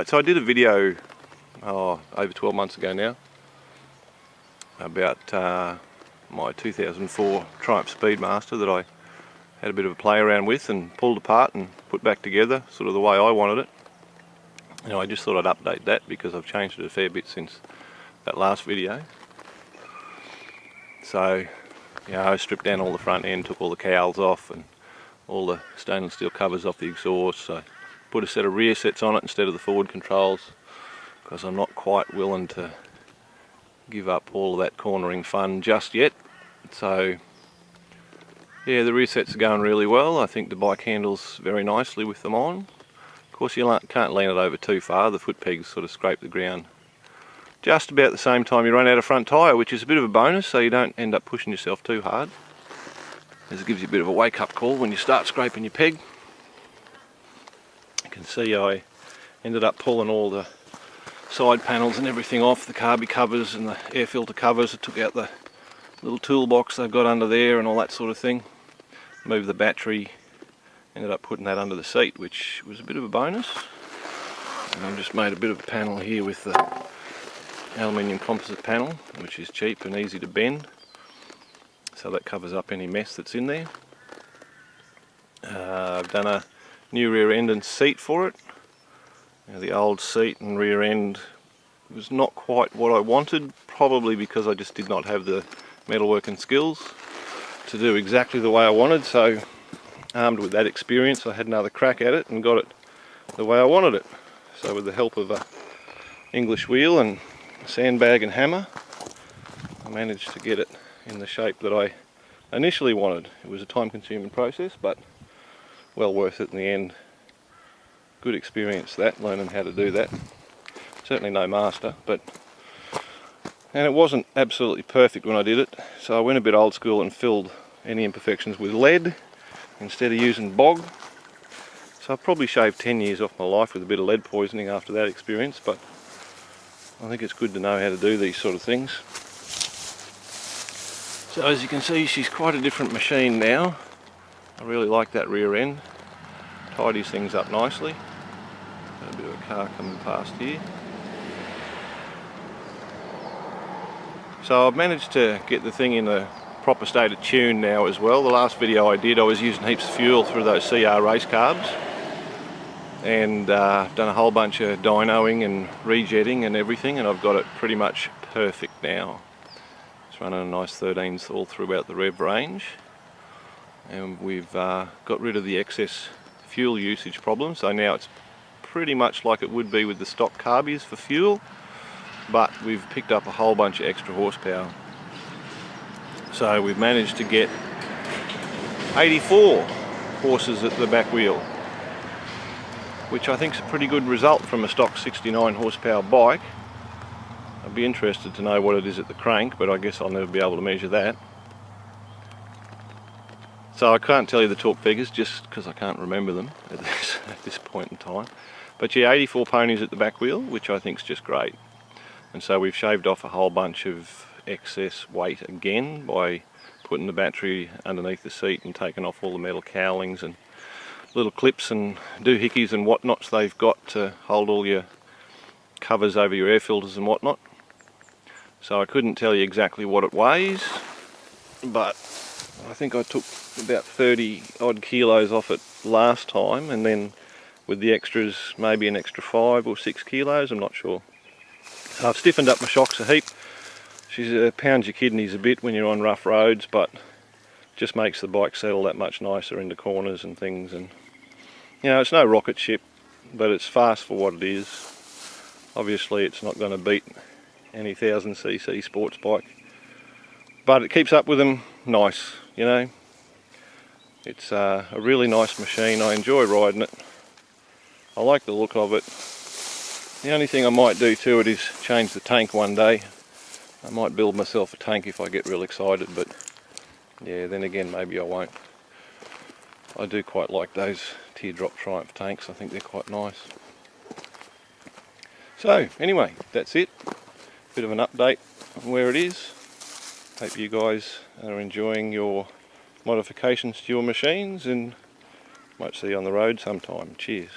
Right, so I did a video over 12 months ago now about my 2004 Triumph Speedmaster that I had a bit of a play around with and pulled apart and put back together sort of the way I wanted it. And I just thought I'd update that because I've changed it a fair bit since that last video. So, I stripped down all the front end, took all the cowls off and all the stainless steel covers off the exhaust. So put a set of rear sets on it instead of the forward controls because I'm not quite willing to give up all of that cornering fun just yet. So yeah, the rear sets are going really well. I think the bike handles very nicely with them on. Of course you can't lean it over too far, the foot pegs sort of scrape the ground just about the same time you run out of front tyre, which is a bit of a bonus so you don't end up pushing yourself too hard, as it gives you a bit of a wake up call when you start scraping your peg. You can see I ended up pulling all the side panels and everything off, the carby covers and the air filter covers. I took out the little toolbox they've got under there and all that sort of thing. Moved the battery, ended up putting that under the seat, which was a bit of a bonus. And I've just made a bit of a panel here with the aluminium composite panel, which is cheap and easy to bend, so that covers up any mess that's in there. I've done a new rear end and seat for it. The old seat and rear end was not quite what I wanted, probably because I just did not have the metalworking skills to do exactly the way I wanted. So armed with that experience, I had another crack at it and got it the way I wanted it. So with the help of a English wheel and a sandbag and hammer, I managed to get it in the shape that I initially wanted. It was a time-consuming process, but well worth it in the end. Good experience that, learning how to do that. Certainly no master, and it wasn't absolutely perfect when I did it, so I went a bit old school and filled any imperfections with lead instead of using bog. So I probably shaved 10 years off my life with a bit of lead poisoning after that experience, but I think it's good to know how to do these sort of things. So as you can see, she's quite a different machine now. I really like that rear end. Tidies things up nicely. Got a bit of a car coming past here. So I've managed to get the thing in a proper state of tune now as well. The last video I did, I was using heaps of fuel through those CR race carbs, and I've done a whole bunch of dynoing and rejetting and everything, and I've got it pretty much perfect now. It's running a nice 13s all throughout the rev range, and we've got rid of the excess fuel usage problem, so now it's pretty much like it would be with the stock carbies for fuel, but we've picked up a whole bunch of extra horsepower. So we've managed to get 84 horses at the back wheel, which I think is a pretty good result from a stock 69 horsepower bike. I'd be interested to know what it is at the crank, but I guess I'll never be able to measure that. So I can't tell you the torque figures just because I can't remember them at this point in time. But yeah, 84 ponies at the back wheel, which I think is just great. And so we've shaved off a whole bunch of excess weight again by putting the battery underneath the seat and taking off all the metal cowlings and little clips and doohickeys and whatnots they've got to hold all your covers over your air filters and whatnot. So I couldn't tell you exactly what it weighs, but I think I took about 30 odd kilos off it last time, and then with the extras maybe an extra 5 or 6 kilos, I'm not sure. I've stiffened up my shocks a heap. She pounds your kidneys a bit when you're on rough roads, but just makes the bike settle that much nicer into corners and things. And it's no rocket ship, but it's fast for what it is. Obviously it's not going to beat any 1000cc sports bike, but it keeps up with them nice. It's a really nice machine. I enjoy riding it. I like the look of it. The only thing I might do to it is change the tank one day. I might build myself a tank if I get real excited, but yeah, then again maybe I won't. I do quite like those teardrop Triumph tanks. I think they're quite nice. So anyway, that's it. Bit of an update on where it is. Hope you guys are enjoying your modifications to your machines, and might see you on the road sometime. Cheers.